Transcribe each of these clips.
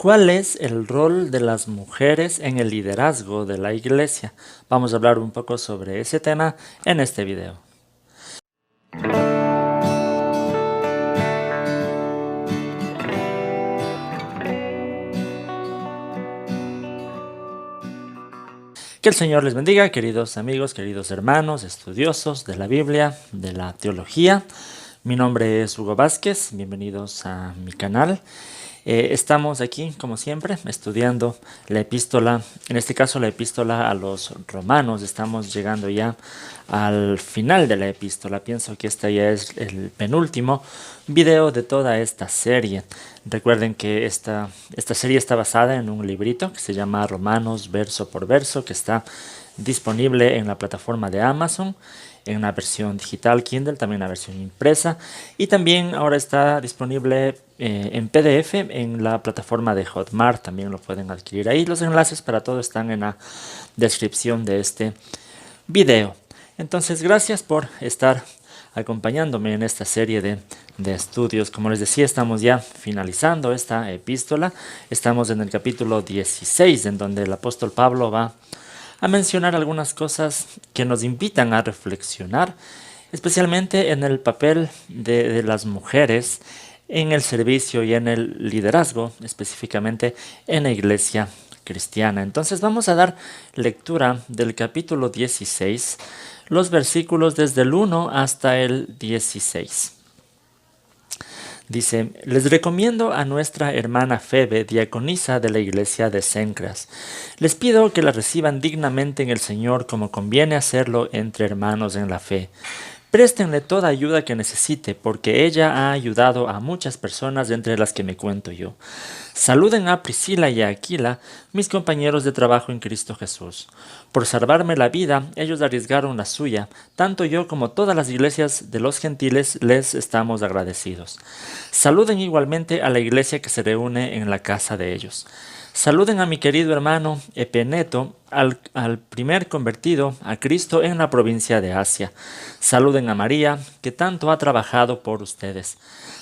¿Cuál es el rol de las mujeres en el liderazgo de la iglesia? Vamos a hablar un poco sobre ese tema en este video. Que el Señor les bendiga, queridos amigos, queridos hermanos, estudiosos de la Biblia, de la teología. Mi nombre es Hugo Vázquez, bienvenidos a mi canal. Estamos aquí, como siempre, estudiando la epístola, en este caso la epístola a los romanos. Estamos llegando ya al final de la epístola. Pienso que este ya es el penúltimo video de toda esta serie. Recuerden que esta serie está basada en un librito que se llama Romanos verso por verso, que está disponible en la plataforma de Amazon, en una versión digital Kindle, también una versión impresa, y también ahora está disponible en PDF en la plataforma de Hotmart. También lo pueden adquirir ahí. Los enlaces para todo están en la descripción de este video. Entonces, gracias por estar acompañándome en esta serie de estudios. Como les decía, estamos ya finalizando esta epístola. Estamos en el capítulo 16, en donde el apóstol Pablo va a mencionar algunas cosas que nos invitan a reflexionar, especialmente en el papel de las mujeres en el servicio y en el liderazgo, específicamente en la iglesia cristiana. Entonces vamos a dar lectura del capítulo 16, los versículos desde el 1 hasta el 16. Dice: les recomiendo a nuestra hermana Febe, diaconisa de la iglesia de Cencreas. Les pido que la reciban dignamente en el Señor, como conviene hacerlo entre hermanos en la fe. Préstenle toda ayuda que necesite, porque ella ha ayudado a muchas personas, entre las que me cuento yo. Saluden a Priscila y a Aquila, mis compañeros de trabajo en Cristo Jesús. Por salvarme la vida, ellos arriesgaron la suya. Tanto yo como todas las iglesias de los gentiles les estamos agradecidos. Saluden igualmente a la iglesia que se reúne en la casa de ellos. Saluden a mi querido hermano Epeneto, al primer convertido a Cristo en la provincia de Asia. Saluden a María, que tanto ha trabajado por ustedes.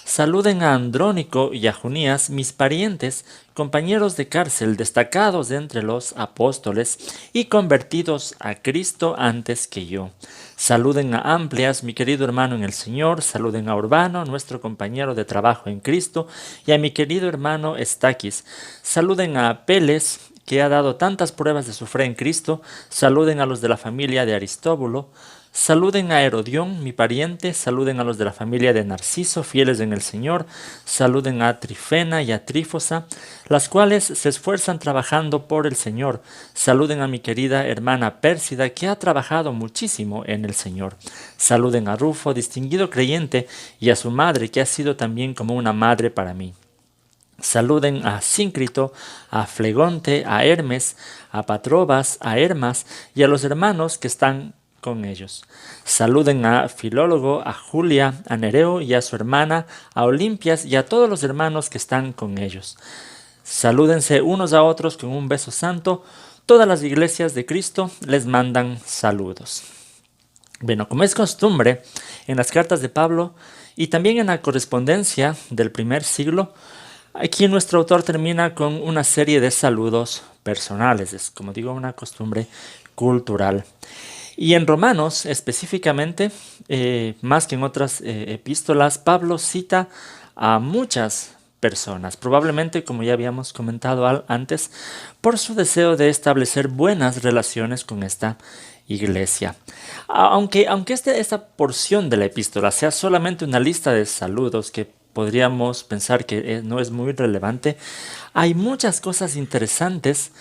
Saluden a Andrónico y a Junías, mis parientes, compañeros de cárcel, destacados entre los apóstoles y convertidos a Cristo antes que yo. Saluden a Amplias, mi querido hermano en el Señor. Saluden a Urbano, nuestro compañero de trabajo en Cristo, y a mi querido hermano Estaquis. Saluden a Apeles, que ha dado tantas pruebas de su fe en Cristo. Saluden a los de la familia de Aristóbulo. Saluden a Herodión, mi pariente. Saluden a los de la familia de Narciso, fieles en el Señor. Saluden a Trifena y a Trífosa, las cuales se esfuerzan trabajando por el Señor. Saluden a mi querida hermana Pérsida, que ha trabajado muchísimo en el Señor. Saluden a Rufo, distinguido creyente, y a su madre, que ha sido también como una madre para mí. Saluden a Síncrito, a Flegonte, a Hermes, a Patrobas, a Hermas y a los hermanos que están con ellos. Saluden a Filólogo, a Julia, a Nereo y a su hermana, a Olimpias y a todos los hermanos que están con ellos. Salúdense unos a otros con un beso santo. Todas las iglesias de Cristo les mandan saludos. Bueno, como es costumbre en las cartas de Pablo y también en la correspondencia del primer siglo, aquí nuestro autor termina con una serie de saludos personales. Es, como digo, una costumbre cultural. Y en Romanos específicamente, más que en otras epístolas, Pablo cita a muchas personas, probablemente, como ya habíamos comentado antes, por su deseo de establecer buenas relaciones con esta iglesia. Aunque esta porción de la epístola sea solamente una lista de saludos que podríamos pensar que no es muy relevante, hay muchas cosas interesantes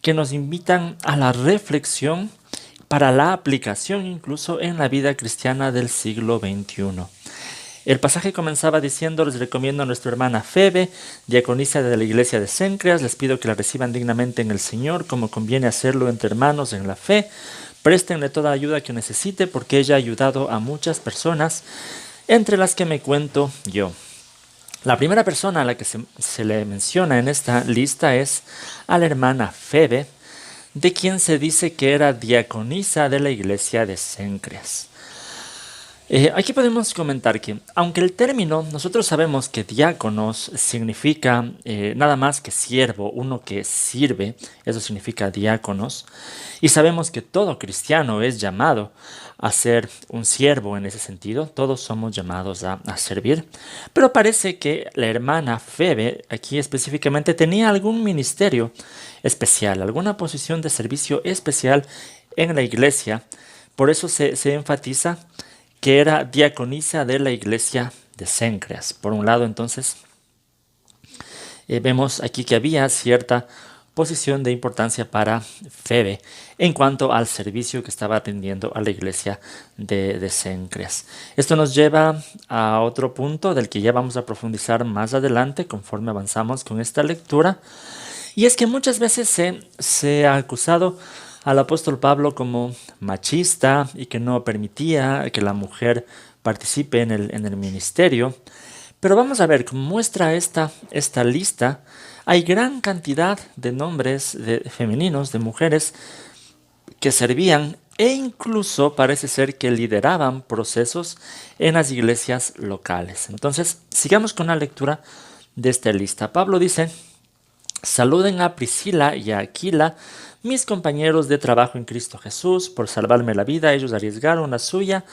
que nos invitan a la reflexión para la aplicación incluso en la vida cristiana del siglo XXI. El pasaje comenzaba diciendo: les recomiendo a nuestra hermana Febe, diaconisa de la iglesia de Cencreas. Les pido que la reciban dignamente en el Señor, como conviene hacerlo entre hermanos en la fe. Préstenle toda ayuda que necesite, porque ella ha ayudado a muchas personas, entre las que me cuento yo. La primera persona a la que se le menciona en esta lista es a la hermana Febe, de quien se dice que era diaconisa de la iglesia de Cencreas. Aquí podemos comentar que, aunque el término, nosotros sabemos que diáconos significa nada más que siervo, uno que sirve, eso significa diáconos, y sabemos que todo cristiano es llamado a ser un siervo en ese sentido, todos somos llamados a servir, pero parece que la hermana Febe, aquí específicamente, tenía algún ministerio especial, alguna posición de servicio especial en la iglesia, por eso se enfatiza que era diaconisa de la iglesia de Cencreas. Por un lado, entonces, vemos aquí que había cierta posición de importancia para Febe en cuanto al servicio que estaba atendiendo a la iglesia de Cencreas. Esto nos lleva a otro punto del que ya vamos a profundizar más adelante conforme avanzamos con esta lectura, y es que muchas veces se ha acusado al apóstol Pablo como machista y que no permitía que la mujer participe en el ministerio. Pero vamos a ver, como muestra esta lista, hay gran cantidad de nombres femeninos, de mujeres que servían e incluso parece ser que lideraban procesos en las iglesias locales. Entonces, sigamos con la lectura de esta lista. Pablo dice: saluden a Priscila y a Aquila, mis compañeros de trabajo en Cristo Jesús. Por salvarme la vida, ellos arriesgaron la suya.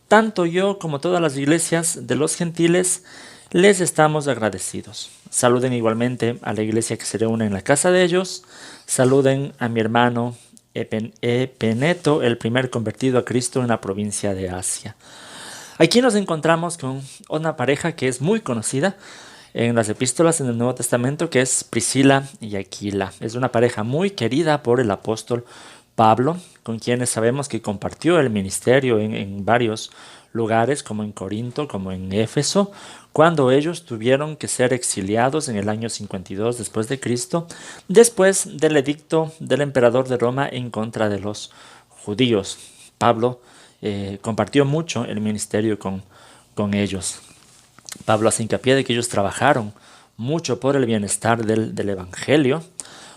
Tanto yo como todas las iglesias de los gentiles les estamos agradecidos. Saluden igualmente a la iglesia que se reúne en la casa de ellos. Saluden a mi hermano Epeneto, el primer convertido a Cristo en la provincia de Asia. Aquí nos encontramos con una pareja que es muy conocida en las epístolas en el Nuevo Testamento, que es Priscila y Aquila. Es una pareja muy querida por el apóstol Pablo, con quienes sabemos que compartió el ministerio en varios lugares, como en Corinto, como en Éfeso, cuando ellos tuvieron que ser exiliados en el año 52 después de Cristo, después del edicto del emperador de Roma en contra de los judíos. Pablo compartió mucho el ministerio con ellos. Pablo hace hincapié de que ellos trabajaron mucho por el bienestar del evangelio.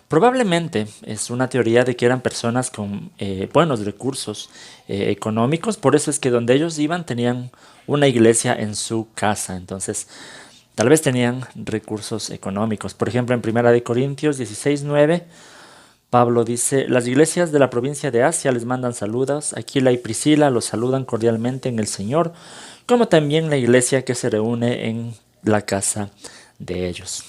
Probablemente es una teoría de que eran personas con buenos recursos económicos, por eso es que donde ellos iban tenían una iglesia en su casa, entonces tal vez tenían recursos económicos. Por ejemplo, en 1 Corintios 16:9, Pablo dice: las iglesias de la provincia de Asia les mandan saludos, Aquila y Priscila los saludan cordialmente en el Señor, como también la iglesia que se reúne en la casa de ellos.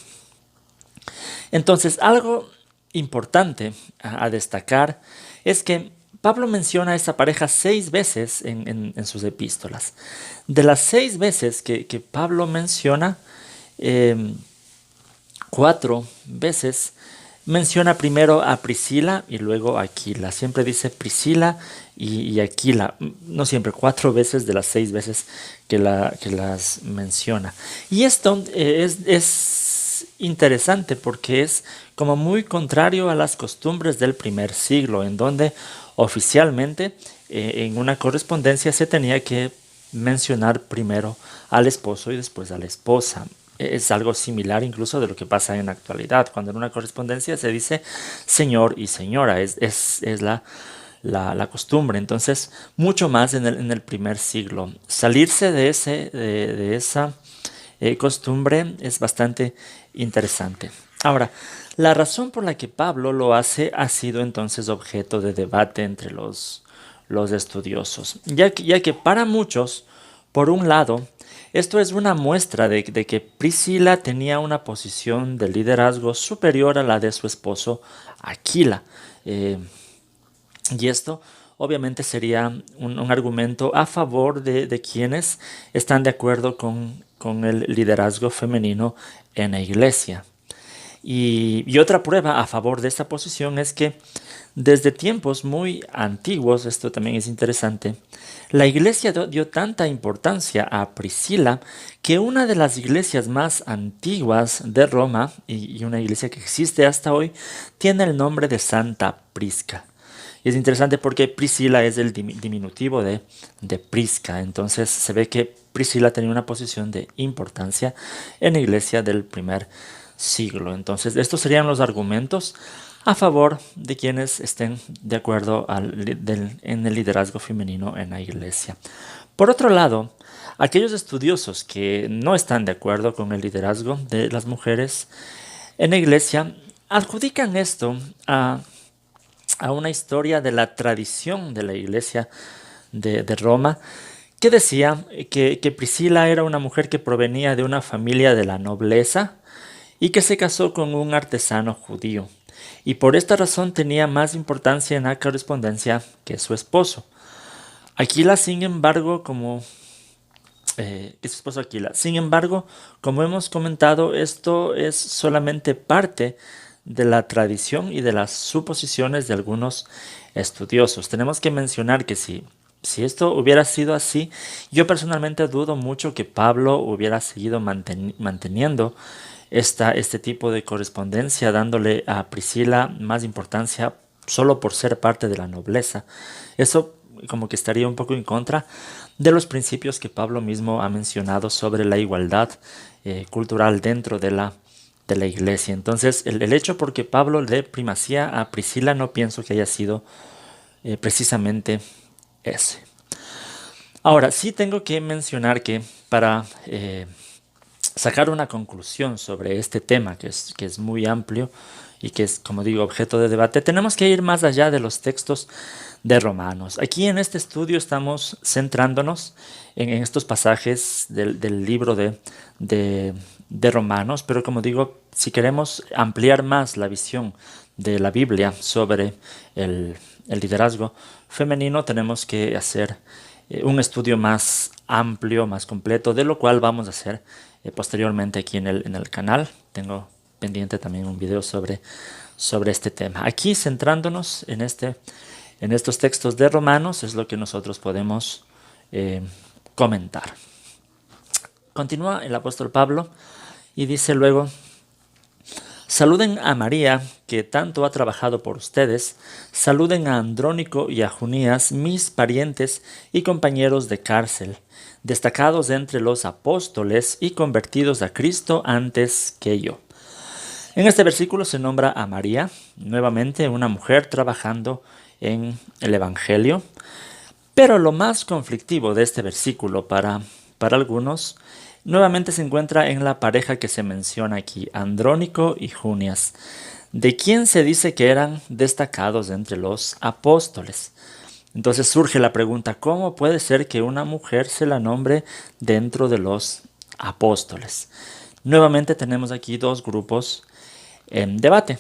Entonces, algo importante a destacar es que Pablo menciona a esta pareja 6 veces en sus epístolas. De las 6 veces que Pablo menciona, 4 veces menciona primero a Priscila y luego a Aquila. Siempre dice Priscila y Aquila. No siempre, 4 veces de las 6 veces que las menciona. Y esto es interesante porque es como muy contrario a las costumbres del primer siglo, en donde oficialmente en una correspondencia se tenía que mencionar primero al esposo y después a la esposa. Es algo similar incluso de lo que pasa en la actualidad, cuando en una correspondencia se dice señor y señora, es la costumbre. Entonces, mucho más en el primer siglo. Salirse de esa costumbre es bastante interesante. Ahora, la razón por la que Pablo lo hace ha sido entonces objeto de debate entre los estudiosos, ya que para muchos, por un lado, esto es una muestra de que Priscila tenía una posición de liderazgo superior a la de su esposo Aquila. Y esto obviamente sería un argumento a favor de quienes están de acuerdo con el liderazgo femenino en la iglesia. Y otra prueba a favor de esta posición es que desde tiempos muy antiguos, esto también es interesante, la iglesia dio tanta importancia a Priscila que una de las iglesias más antiguas de Roma, y una iglesia que existe hasta hoy, tiene el nombre de Santa Prisca. Y es interesante porque Priscila es el diminutivo de Prisca. Entonces se ve que Priscila tenía una posición de importancia en la iglesia del primer siglo. Entonces estos serían los argumentos a favor de quienes estén de acuerdo en el liderazgo femenino en la iglesia. Por otro lado, aquellos estudiosos que no están de acuerdo con el liderazgo de las mujeres en la iglesia adjudican esto a una historia de la tradición de la iglesia de Roma, que decía que Priscila era una mujer que provenía de una familia de la nobleza y que se casó con un artesano judío, y por esta razón tenía más importancia en la correspondencia que su esposo. Aquila, sin embargo, que su esposo Aquila. Sin embargo, como hemos comentado, esto es solamente parte de la tradición y de las suposiciones de algunos estudiosos. Tenemos que mencionar que si esto hubiera sido así, yo personalmente dudo mucho que Pablo hubiera seguido manteniendo este tipo de correspondencia, dándole a Priscila más importancia solo por ser parte de la nobleza. Eso como que estaría un poco en contra de los principios que Pablo mismo ha mencionado sobre la igualdad cultural dentro de la iglesia. Entonces, el hecho porque Pablo le dé primacía a Priscila no pienso que haya sido precisamente ese. Ahora, sí tengo que mencionar que para sacar una conclusión sobre este tema, que es muy amplio y que es, como digo, objeto de debate, tenemos que ir más allá de los textos de Romanos. Aquí en este estudio estamos centrándonos en estos pasajes del libro de Romanos, pero como digo, si queremos ampliar más la visión de la Biblia sobre el liderazgo femenino, tenemos que hacer un estudio más amplio, más completo, de lo cual vamos a hacer posteriormente aquí en el canal. Tengo pendiente también un video sobre este tema. Aquí centrándonos en estos textos de Romanos es lo que nosotros podemos comentar. Continúa el apóstol Pablo y dice luego: saluden a María, que tanto ha trabajado por ustedes. Saluden a Andrónico y a Junías, mis parientes y compañeros de cárcel, destacados entre los apóstoles y convertidos a Cristo antes que yo. En este versículo se nombra a María, nuevamente una mujer trabajando en el Evangelio. Pero lo más conflictivo de este versículo para algunos nuevamente se encuentra en la pareja que se menciona aquí, Andrónico y Junias, de quien se dice que eran destacados entre los apóstoles. Entonces surge la pregunta: ¿cómo puede ser que una mujer se la nombre dentro de los apóstoles? Nuevamente tenemos aquí dos grupos en debate.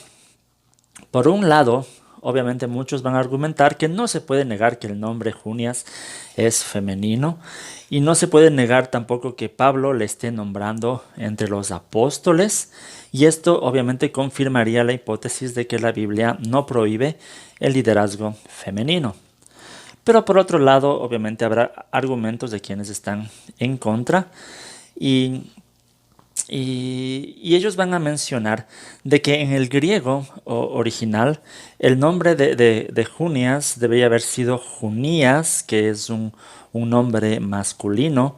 Por un lado, obviamente muchos van a argumentar que no se puede negar que el nombre Junias es femenino, y no se puede negar tampoco que Pablo le esté nombrando entre los apóstoles, y esto obviamente confirmaría la hipótesis de que la Biblia no prohíbe el liderazgo femenino. Pero por otro lado, obviamente habrá argumentos de quienes están en contra, y ellos van a mencionar de que en el griego original el nombre de Junias debería haber sido Junías, que es un nombre masculino,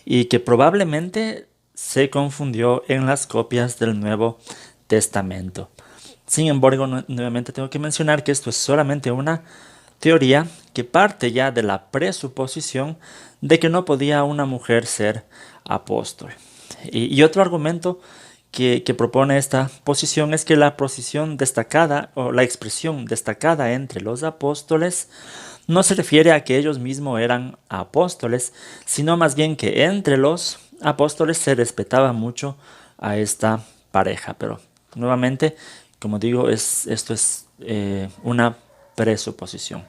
y que probablemente se confundió en las copias del Nuevo Testamento. Sin embargo, nuevamente tengo que mencionar que esto es solamente una teoría que parte ya de la presuposición de que no podía una mujer ser apóstol. Y otro argumento que propone esta posición es que la posición destacada o la expresión destacada entre los apóstoles no se refiere a que ellos mismos eran apóstoles, sino más bien que entre los apóstoles se respetaba mucho a esta pareja. Pero nuevamente, como digo, esto es una presuposición.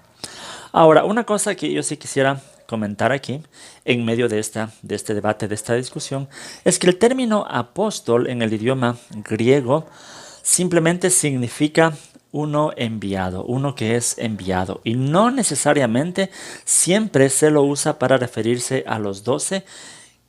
Ahora, una cosa que yo sí quisiera comentar aquí, en medio de este debate, de esta discusión, es que el término apóstol en el idioma griego simplemente significa uno enviado, uno que es enviado, y no necesariamente siempre se lo usa para referirse a los 12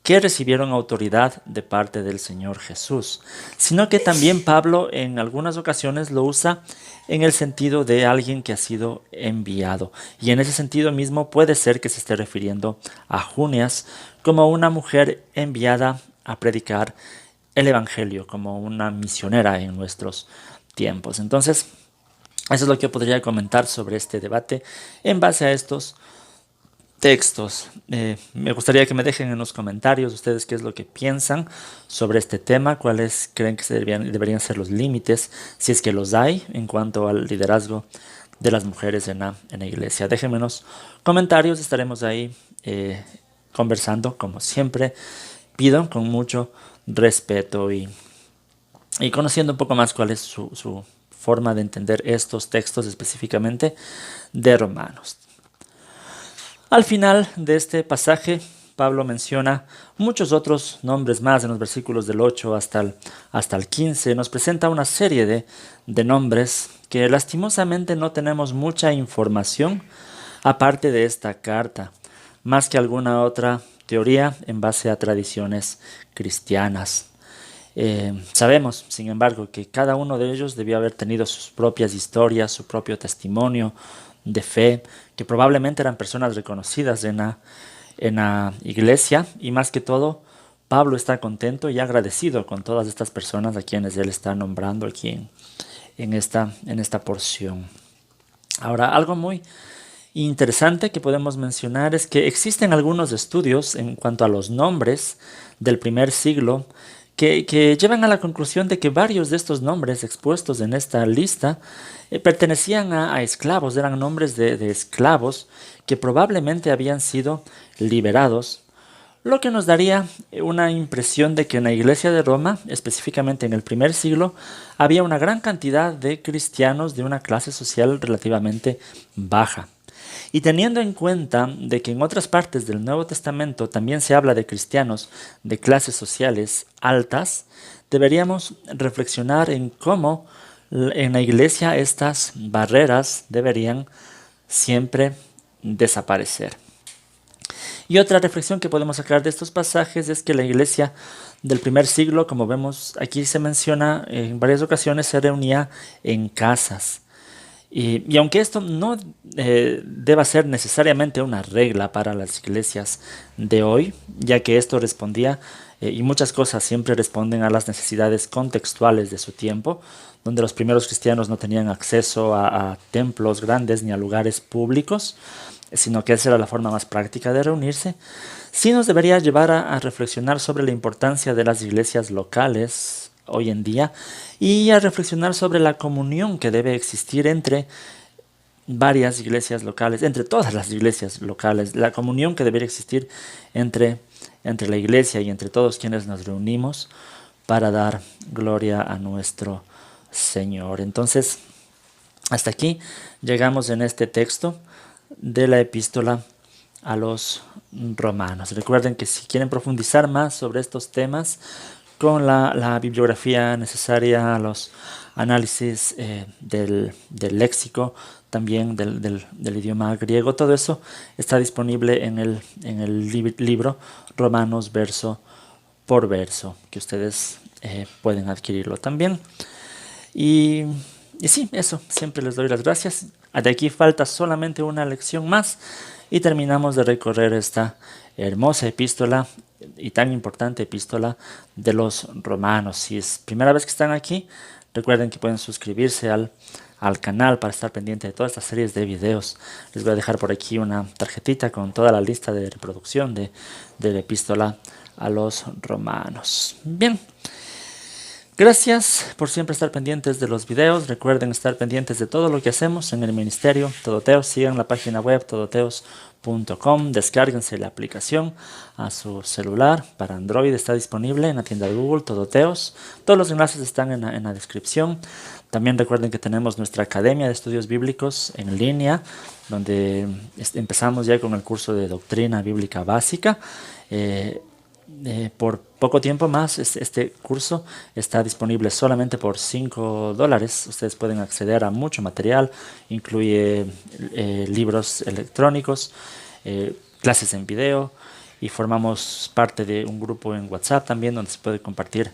que recibieron autoridad de parte del Señor Jesús, sino que también Pablo en algunas ocasiones lo usa en el sentido de alguien que ha sido enviado. Y en ese sentido mismo puede ser que se esté refiriendo a Junias como una mujer enviada a predicar el Evangelio, como una misionera en nuestros tiempos. Entonces, eso es lo que podría comentar sobre este debate en base a estos textos. Me gustaría que me dejen en los comentarios ustedes qué es lo que piensan sobre este tema, cuáles creen que deberían ser los límites, si es que los hay, en cuanto al liderazgo de las mujeres en la iglesia. Déjenme en los comentarios, estaremos ahí conversando, como siempre. Pido con mucho respeto y conociendo un poco más cuál es su forma de entender estos textos específicamente de Romanos. Al final de este pasaje, Pablo menciona muchos otros nombres más en los versículos del 8 hasta el 15. Nos presenta una serie de nombres que lastimosamente no tenemos mucha información aparte de esta carta, más que alguna otra teoría en base a tradiciones cristianas. Sabemos, sin embargo, que cada uno de ellos debió haber tenido sus propias historias, su propio testimonio de fe, que probablemente eran personas reconocidas en la iglesia, y más que todo, Pablo está contento y agradecido con todas estas personas a quienes él está nombrando aquí en esta porción. Ahora, algo muy interesante que podemos mencionar es que existen algunos estudios en cuanto a los nombres del primer siglo que llevan a la conclusión de que varios de estos nombres expuestos en esta lista pertenecían a esclavos, eran nombres de esclavos que probablemente habían sido liberados, lo que nos daría una impresión de que en la iglesia de Roma, específicamente en el primer siglo, había una gran cantidad de cristianos de una clase social relativamente baja. Y teniendo en cuenta de que en otras partes del Nuevo Testamento también se habla de cristianos de clases sociales altas, deberíamos reflexionar en cómo en la iglesia estas barreras deberían siempre desaparecer. Y otra reflexión que podemos sacar de estos pasajes es que la iglesia del primer siglo, como vemos aquí se menciona en varias ocasiones, se reunía en casas. Y aunque esto no deba ser necesariamente una regla para las iglesias de hoy, ya que esto respondía, y muchas cosas siempre responden a las necesidades contextuales de su tiempo, donde los primeros cristianos no tenían acceso a templos grandes ni a lugares públicos, sino que esa era la forma más práctica de reunirse, sí nos debería llevar a reflexionar sobre la importancia de las iglesias locales hoy en día y a reflexionar sobre la comunión que debe existir entre varias iglesias locales, entre todas las iglesias locales, la comunión que debería existir entre la iglesia y entre todos quienes nos reunimos para dar gloria a nuestro Señor. Entonces, hasta aquí llegamos en este texto de la epístola a los romanos. Recuerden que si quieren profundizar más sobre estos temas, con la bibliografía necesaria, los análisis del léxico, también del idioma griego, todo eso está disponible en el libro Romanos verso por verso, que ustedes pueden adquirirlo también. Y sí, eso, siempre les doy las gracias. De aquí falta solamente una lección más y terminamos de recorrer esta hermosa epístola y tan importante epístola de los romanos. Si es primera vez que están aquí, recuerden que pueden suscribirse al canal para estar pendiente de todas estas series de videos. Les voy a dejar por aquí una tarjetita con toda la lista de reproducción de la epístola a los romanos. Bien. Gracias por siempre estar pendientes de los videos. Recuerden estar pendientes de todo lo que hacemos en el ministerio Todoteos. Sigan la página web todoteos.com. Descárguense la aplicación a su celular. Para Android está disponible en la tienda de Google Todoteos. Todos los enlaces están en la descripción. También recuerden que tenemos nuestra Academia de Estudios Bíblicos en línea, donde empezamos ya con el curso de Doctrina Bíblica Básica. Por poco tiempo más, este curso está disponible solamente por $5. Ustedes pueden acceder a mucho material, incluye libros electrónicos, clases en video, y formamos parte de un grupo en WhatsApp también donde se puede compartir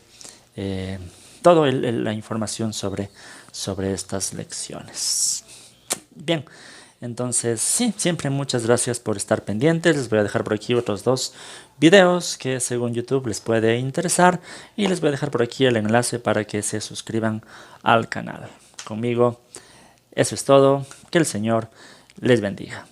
toda la información sobre estas lecciones. Bien. Entonces, sí, siempre muchas gracias por estar pendientes. Les voy a dejar por aquí otros 2 videos que según YouTube les puede interesar. Y les voy a dejar por aquí el enlace para que se suscriban al canal. Conmigo, eso es todo. Que el Señor les bendiga.